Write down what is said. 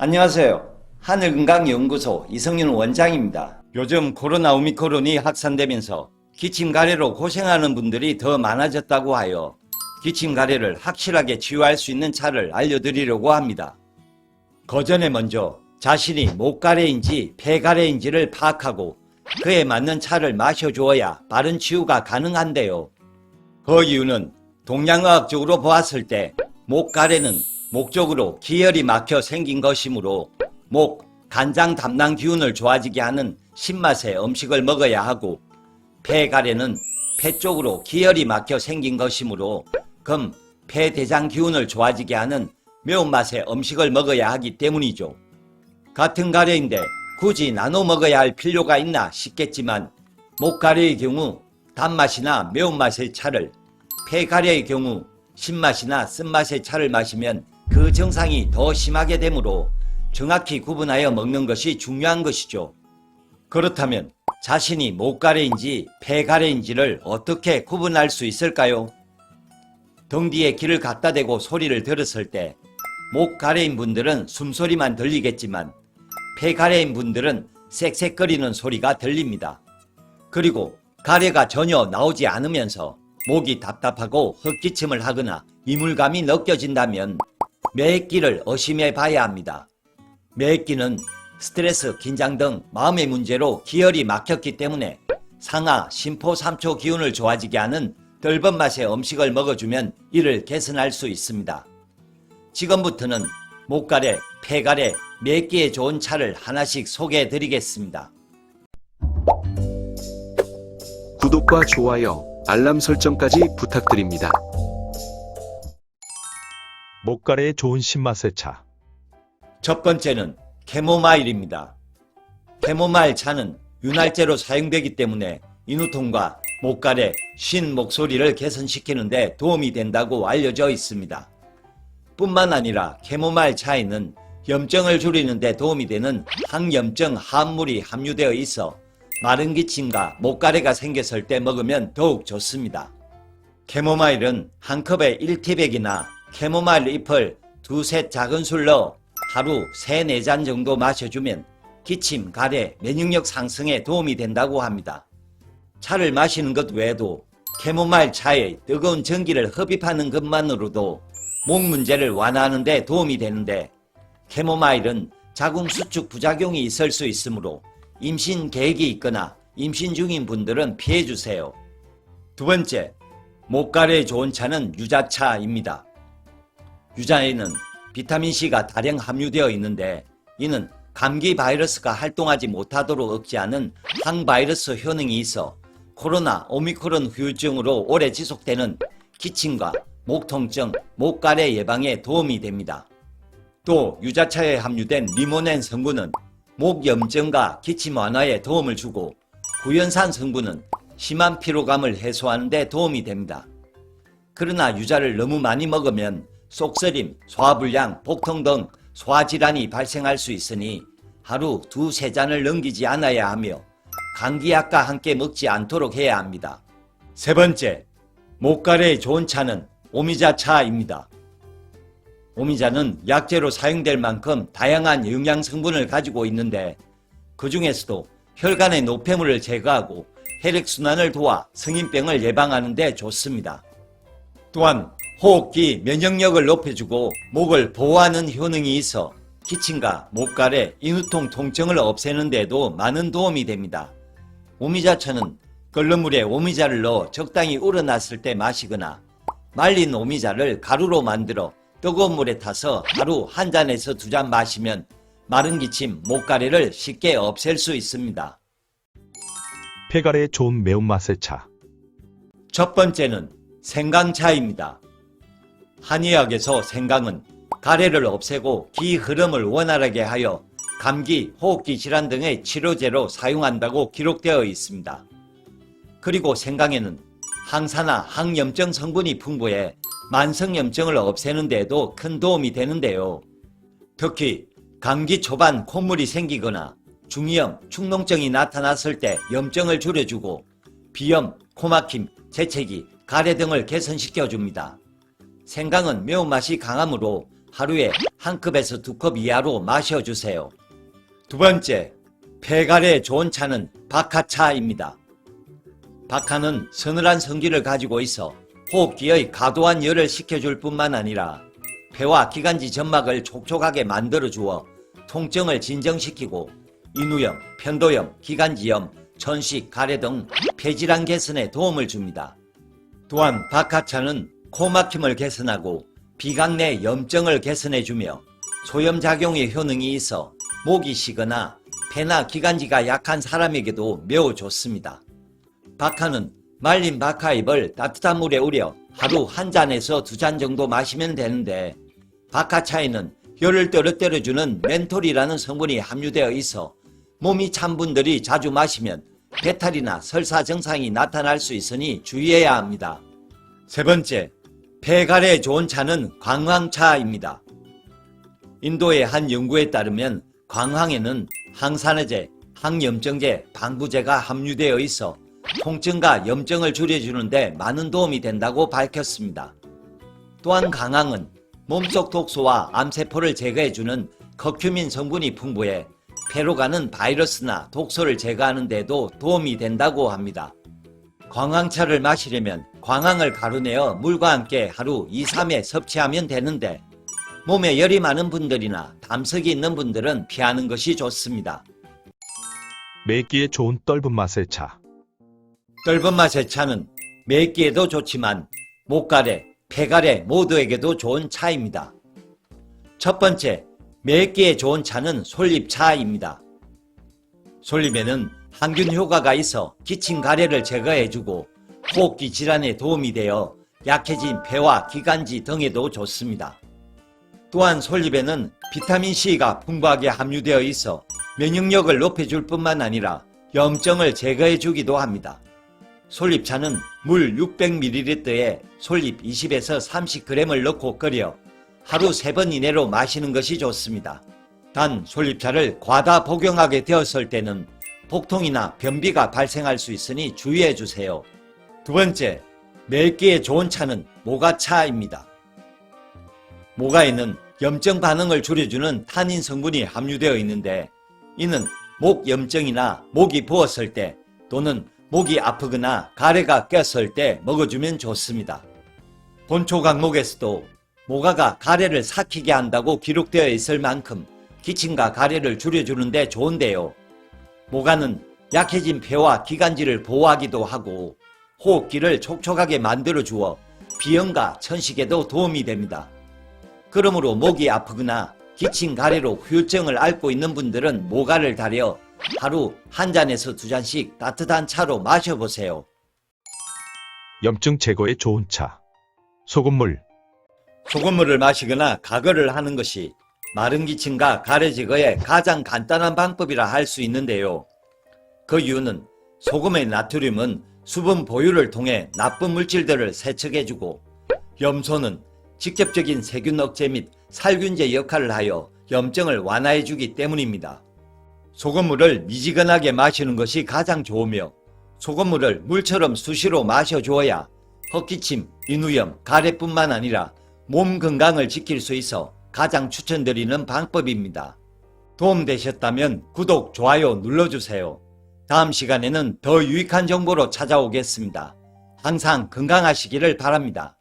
안녕하세요. 하늘건강연구소 이성윤 원장입니다. 요즘 코로나 오미크론이 확산되면서 기침가래로 고생하는 분들이 더 많아졌다고 하여 기침가래를 확실하게 치유할 수 있는 차를 알려드리려고 합니다. 그 전에 먼저 자신이 목가래인지 폐가래인지를 파악하고 그에 맞는 차를 마셔주어야 바른 치유가 가능한데요. 그 이유는 동양의학적으로 보았을 때 목가래는 목 쪽으로 기혈이 막혀 생긴 것이므로 목, 간장 담낭 기운을 좋아지게 하는 신맛의 음식을 먹어야 하고, 폐가래는 폐 쪽으로 기혈이 막혀 생긴 것이므로 금, 폐대장 기운을 좋아지게 하는 매운맛의 음식을 먹어야 하기 때문이죠. 같은 가래인데 굳이 나눠 먹어야 할 필요가 있나 싶겠지만, 목가래의 경우 단맛이나 매운맛의 차를, 폐가래의 경우 신맛이나 쓴맛의 차를 마시면 그 증상이 더 심하게 되므로 정확히 구분하여 먹는 것이 중요한 것이죠. 그렇다면 자신이 목가래인지 폐가래인지를 어떻게 구분할 수 있을까요? 등 뒤에 귀를 갖다 대고 소리를 들었을 때 목가래인 분들은 숨소리만 들리겠지만 폐가래인 분들은 쌕쌕거리는 소리가 들립니다. 그리고 가래가 전혀 나오지 않으면서 목이 답답하고 헛기침을 하거나 이물감이 느껴진다면 매액기를 의심해 봐야 합니다. 매액기는 스트레스, 긴장 등 마음의 문제로 기혈이 막혔기 때문에 상하, 심포, 삼초 기운을 좋아지게 하는 떫은 맛의 음식을 먹어주면 이를 개선할 수 있습니다. 지금부터는 목가래, 폐가래, 매액기에 좋은 차를 하나씩 소개해 드리겠습니다. 구독과 좋아요, 알람 설정까지 부탁드립니다. 목가래에 좋은 신맛의 차. 첫 번째는 캐모마일입니다. 캐모마일 차는 윤활제로 사용되기 때문에 인후통과 목가래, 쉰 목소리를 개선시키는 데 도움이 된다고 알려져 있습니다. 뿐만 아니라 캐모마일 차에는 염증을 줄이는 데 도움이 되는 항염증 화합물이 함유되어 있어 마른 기침과 목가래가 생겼을 때 먹으면 더욱 좋습니다. 캐모마일은 한 컵에 1티백이나 캐모마일 잎을 두세 작은 술 넣어 하루 3-4잔 정도 마셔주면 기침, 가래, 면역력 상승에 도움이 된다고 합니다. 차를 마시는 것 외에도 캐모마일 차에 뜨거운 전기를 흡입하는 것만으로도 목 문제를 완화하는 데 도움이 되는데, 캐모마일은 자궁 수축 부작용이 있을 수 있으므로 임신 계획이 있거나 임신 중인 분들은 피해주세요. 두 번째, 목가래에 좋은 차는 유자차입니다. 유자에는 비타민C가 다량 함유되어 있는데 이는 감기 바이러스가 활동하지 못하도록 억제하는 항바이러스 효능이 있어 코로나 오미크론 후유증으로 오래 지속되는 기침과 목 통증, 목가래 예방에 도움이 됩니다. 또 유자차에 함유된 리모넨 성분은 목 염증과 기침 완화에 도움을 주고, 구연산 성분은 심한 피로감을 해소하는 데 도움이 됩니다. 그러나 유자를 너무 많이 먹으면 속쓰림, 소화불량, 복통 등 소화질환이 발생할 수 있으니 하루 2-3잔을 넘기지 않아야 하며 감기약과 함께 먹지 않도록 해야 합니다. 세 번째, 목가래에 좋은 차는 오미자차입니다. 오미자는 약재로 사용될 만큼 다양한 영양 성분을 가지고 있는데 그 중에서도 혈관의 노폐물을 제거하고 혈액순환을 도와 성인병을 예방하는 데 좋습니다. 또한 호흡기 면역력을 높여주고 목을 보호하는 효능이 있어 기침과 목가래, 인후통 통증을 없애는 데도 많은 도움이 됩니다. 오미자차는 끓는 물에 오미자를 넣어 적당히 우러났을 때 마시거나 말린 오미자를 가루로 만들어 뜨거운 물에 타서 하루 1잔에서 2잔 마시면 마른 기침, 목가래를 쉽게 없앨 수 있습니다. 폐가래에 좋은 매운맛의 차. 첫 번째는 생강차입니다. 한의학에서 생강은 가래를 없애고 기 흐름을 원활하게 하여 감기, 호흡기 질환 등의 치료제로 사용한다고 기록되어 있습니다. 그리고 생강에는 항산화, 항염증 성분이 풍부해 만성염증을 없애는 데에도 큰 도움이 되는데요. 특히 감기 초반 콧물이 생기거나 중이염, 축농증이 나타났을 때 염증을 줄여주고 비염, 코막힘, 재채기, 가래 등을 개선시켜줍니다. 생강은 매운맛이 강하므로 하루에 1컵에서 2컵 이하로 마셔주세요. 두 번째, 폐갈에 좋은 차는 박하차입니다. 박하는 서늘한 성질을 가지고 있어 호흡기의 과도한 열을 식혀줄 뿐만 아니라 폐와 기관지 점막을 촉촉하게 만들어 주어 통증을 진정시키고 인후염, 편도염, 기관지염, 천식, 가래 등 폐질환 개선에 도움을 줍니다. 또한 박하차는 코막힘을 개선하고 비강 내 염증을 개선해주며 소염작용의 효능이 있어 목이 쉬거나 폐나 기관지가 약한 사람에게도 매우 좋습니다. 박하는 말린 박하잎을 따뜻한 물에 우려 하루 1잔에서 2잔 정도 마시면 되는데 박하차에는 열을 떨어뜨려주는 멘톨이라는 성분이 함유되어 있어 몸이 찬 분들이 자주 마시면 배탈이나 설사 증상이 나타날 수 있으니 주의해야 합니다. 세 번째, 폐갈에 좋은 차는 광황차입니다. 인도의 한 연구에 따르면 광황에는 항산화제, 항염증제, 방부제가 함유되어 있어 통증과 염증을 줄여주는데 많은 도움이 된다고 밝혔습니다. 또한 광황은 몸속 독소와 암세포를 제거해주는 커큐민 성분이 풍부해 폐로 가는 바이러스나 독소를 제거하는 데도 도움이 된다고 합니다. 광황차를 마시려면 광황을 가루내어 물과 함께 하루 2-3회 섭취하면 되는데 몸에 열이 많은 분들이나 담석이 있는 분들은 피하는 것이 좋습니다. 매기에 좋은 떫은 맛의 차. 떫은 맛의 차는 매기에도 좋지만 목가래, 폐가래 모두에게도 좋은 차입니다. 첫 번째, 매기에 좋은 차는 솔잎차입니다. 솔잎에는 항균 효과가 있어 기침 가래를 제거해주고 호흡기 질환에 도움이 되어 약해진 폐와 기관지 등에도 좋습니다. 또한 솔잎에는 비타민C가 풍부하게 함유되어 있어 면역력을 높여줄 뿐만 아니라 염증을 제거해주기도 합니다. 솔잎차는 물 600ml에 솔잎 20에서 30g을 넣고 끓여 하루 3번 이내로 마시는 것이 좋습니다. 단 솔잎차를 과다 복용하게 되었을 때는 복통이나 변비가 발생할 수 있으니 주의해 주세요. 두 번째, 멜기에 좋은 차는 모가차입니다. 모가에는 염증 반응을 줄여주는 타닌 성분이 함유되어 있는데 이는 목 염증이나 목이 부었을 때 또는 목이 아프거나 가래가 꼈을 때 먹어주면 좋습니다. 본초 강목에서도 모가가 가래를 삭히게 한다고 기록되어 있을 만큼 기침과 가래를 줄여주는 데 좋은데요. 모가는 약해진 폐와 기관지를 보호하기도 하고 호흡기를 촉촉하게 만들어 주어 비염과 천식에도 도움이 됩니다. 그러므로 목이 아프거나 기침 가래로 후유증을 앓고 있는 분들은 모가를 달여 하루 1잔에서 2잔씩 따뜻한 차로 마셔보세요. 염증 제거에 좋은 차. 소금물. 소금물을 마시거나 가글을 하는 것이 마른 기침과 가래 제거의 가장 간단한 방법이라 할 수 있는데요. 그 이유는 소금의 나트륨은 수분 보유를 통해 나쁜 물질들을 세척해주고 염소는 직접적인 세균 억제 및 살균제 역할을 하여 염증을 완화해주기 때문입니다. 소금물을 미지근하게 마시는 것이 가장 좋으며 소금물을 물처럼 수시로 마셔주어야 헛기침, 인후염, 가래뿐만 아니라 몸 건강을 지킬 수 있어 가장 추천드리는 방법입니다. 도움되셨다면 구독, 좋아요 눌러주세요. 다음 시간에는 더 유익한 정보로 찾아오겠습니다. 항상 건강하시기를 바랍니다.